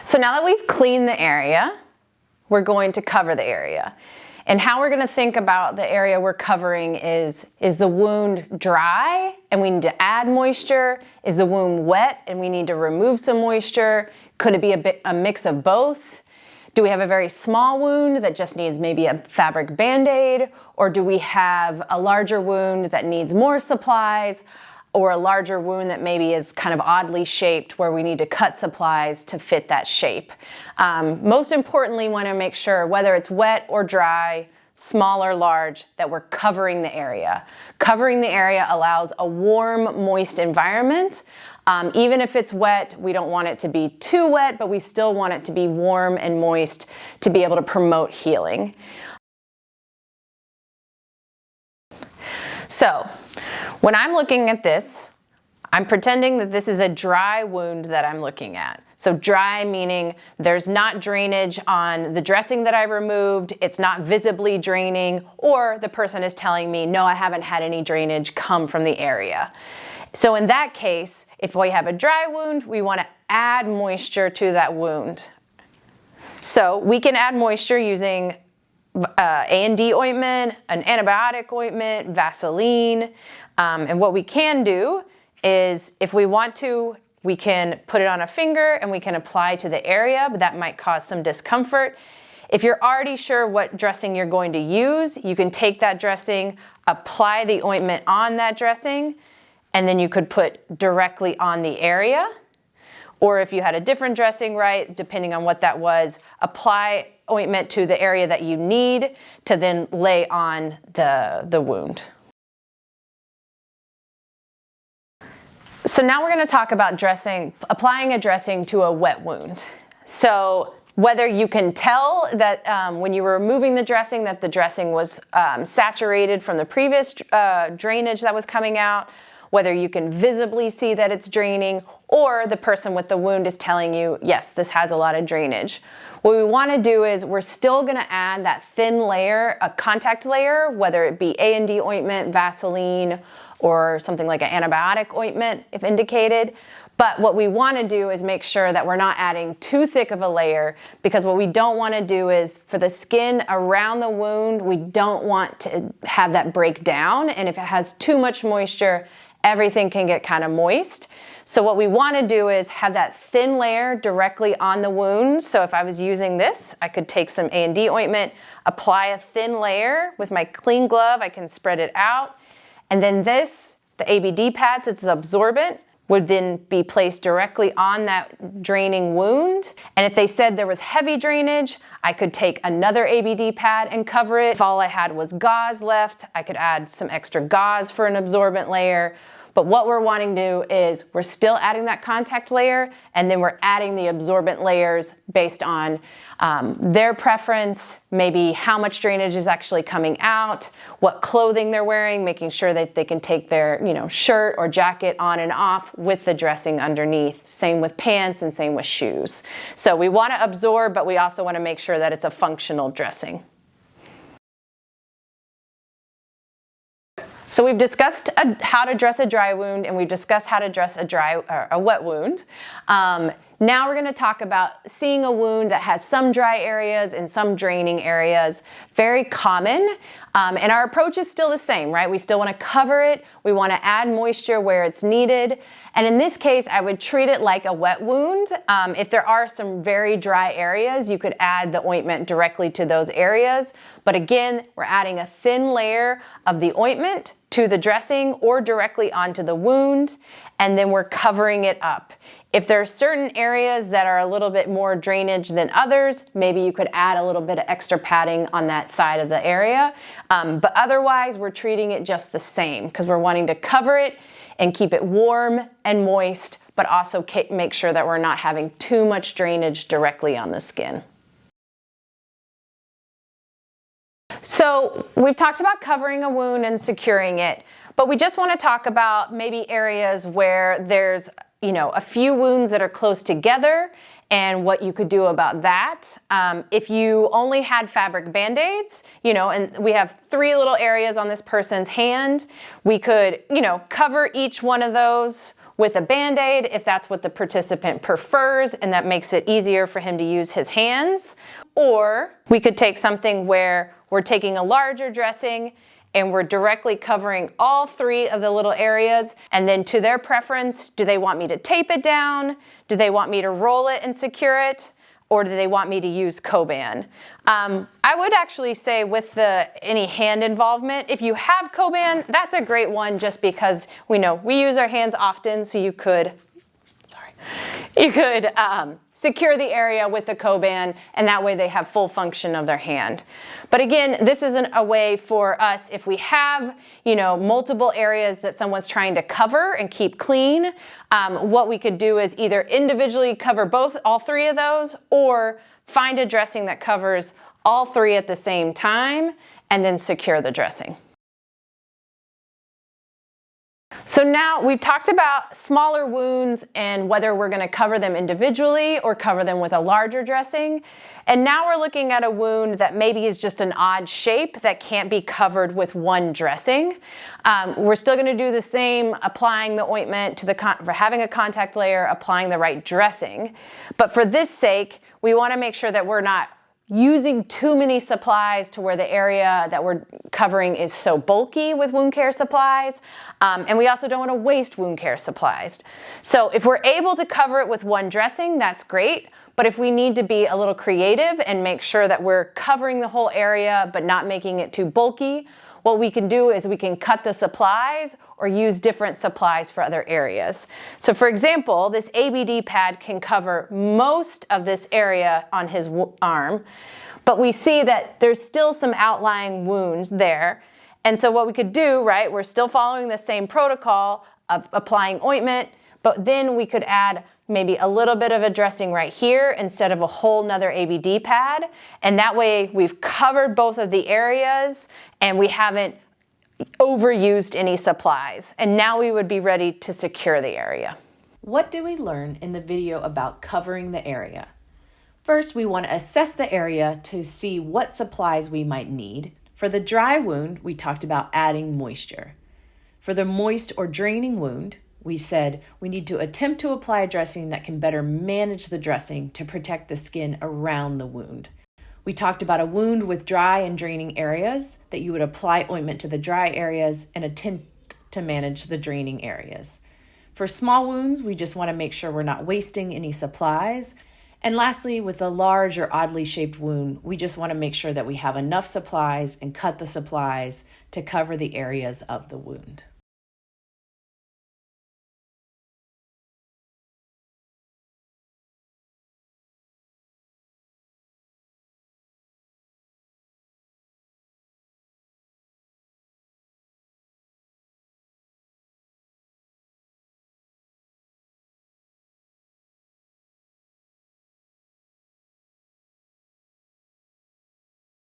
So now that we've cleaned the area, we're going to cover the area. And how we're going to think about the area we're covering is the wound dry and we need to add moisture? Is the wound wet and we need to remove some moisture? Could it be a mix of both? Do we have a very small wound that just needs maybe a fabric Band-Aid? Or do we have a larger wound that needs more supplies? Or a larger wound that maybe is kind of oddly shaped where we need to cut supplies to fit that shape. Most importantly, we want to make sure whether it's wet or dry, small or large, that we're covering the area. Covering the area allows a warm, moist environment. Even if it's wet, we don't want it to be too wet, but we still want it to be warm and moist to be able to promote healing. So, when I'm looking at this, I'm pretending that this is a dry wound that I'm looking at. So dry meaning there's not drainage on the dressing that I removed, it's not visibly draining, or the person is telling me, no, I haven't had any drainage come from the area. So in that case, if we have a dry wound, we want to add moisture to that wound. So we can add moisture using A&D ointment, an antibiotic ointment, Vaseline, and what we can do is if we want to, we can put it on a finger and we can apply to the area, but that might cause some discomfort. If you're already sure what dressing you're going to use, you can take that dressing, apply the ointment on that dressing, and then you could put directly on the area. Or if you had a different dressing, right, depending on what that was, apply ointment to the area that you need to then lay on the wound. So now we're going to talk about applying a dressing to a wet wound. So whether you can tell that when you were removing the dressing that the dressing was saturated from the previous drainage that was coming out, whether you can visibly see that it's draining, or the person with the wound is telling you, yes, this has a lot of drainage. What we want to do is we're still going to add that thin layer, a contact layer, whether it be A&D ointment, Vaseline, or something like an antibiotic ointment if indicated. But what we want to do is make sure that we're not adding too thick of a layer, because what we don't want to do is for the skin around the wound, we don't want to have that break down. And if it has too much moisture, everything can get kind of moist. So what we want to do is have that thin layer directly on the wound. So if I was using this, I could take some A&D ointment, apply a thin layer with my clean glove, I can spread it out. And then this, the ABD pads, it's absorbent, would then be placed directly on that draining wound. And if they said there was heavy drainage, I could take another ABD pad and cover it. If all I had was gauze left, I could add some extra gauze for an absorbent layer. But what we're wanting to do is we're still adding that contact layer, and then we're adding the absorbent layers based on their preference, maybe how much drainage is actually coming out, what clothing they're wearing, making sure that they can take their shirt or jacket on and off with the dressing underneath. Same with pants and same with shoes. So we want to absorb, but we also want to make sure that it's a functional dressing. So we've discussed how to dress a dry wound, and we've discussed how to dress a wet wound. Now we're going to talk about seeing a wound that has some dry areas and some draining areas. Very common, and our approach is still the same, right? We still want to cover it. We want to add moisture where it's needed. And in this case, I would treat it like a wet wound. If there are some very dry areas, you could add the ointment directly to those areas. But again, we're adding a thin layer of the ointment to the dressing or directly onto the wound, and then we're covering it up. If there are certain areas that are a little bit more drainage than others, maybe you could add a little bit of extra padding on that side of the area. But otherwise, we're treating it just the same because we're wanting to cover it and keep it warm and moist, but also make sure that we're not having too much drainage directly on the skin. So we've talked about covering a wound and securing it, but we just want to talk about maybe areas where there's a few wounds that are close together and what you could do about that. If you only had fabric Band-Aids, and we have 3 little areas on this person's hand, we could, cover each one of those with a Band-Aid if that's what the participant prefers and that makes it easier for him to use his hands. Or we could take something where we're taking a larger dressing and we're directly covering all 3 of the little areas, and then to their preference, do they want me to tape it down? Do they want me to roll it and secure it? Or do they want me to use Coban? I would actually say with any hand involvement, if you have Coban, that's a great one just because we know we use our hands often, so you could secure the area with the Coban, and that way they have full function of their hand. But again, this isn't a way for us if we have, multiple areas that someone's trying to cover and keep clean. What we could do is either individually cover all 3 of those, or find a dressing that covers all 3 at the same time, and then secure the dressing. So now we've talked about smaller wounds and whether we're going to cover them individually or cover them with a larger dressing. And now we're looking at a wound that maybe is just an odd shape that can't be covered with one dressing. We're still going to do the same, applying the ointment for having a contact layer, applying the right dressing. But for this sake, we want to make sure that we're not using too many supplies to where the area that we're covering is so bulky with wound care supplies. And we also don't want to waste wound care supplies. So if we're able to cover it with one dressing, that's great. But if we need to be a little creative and make sure that we're covering the whole area but not making it too bulky, what we can do is we can cut the supplies or use different supplies for other areas. So for example, this ABD pad can cover most of this area on his arm, but we see that there's still some outlying wounds there. And so what we could do, right, we're still following the same protocol of applying ointment, but then we could add maybe a little bit of a dressing right here instead of a whole nother ABD pad. And that way we've covered both of the areas and we haven't overused any supplies. And now we would be ready to secure the area. What did we learn in the video about covering the area? First, we want to assess the area to see what supplies we might need. For the dry wound, we talked about adding moisture. For the moist or draining wound, we said we need to attempt to apply a dressing that can better manage the dressing to protect the skin around the wound. We talked about a wound with dry and draining areas, that you would apply ointment to the dry areas and attempt to manage the draining areas. For small wounds, we just want to make sure we're not wasting any supplies. And lastly, with a large or oddly shaped wound, we just want to make sure that we have enough supplies and cut the supplies to cover the areas of the wound.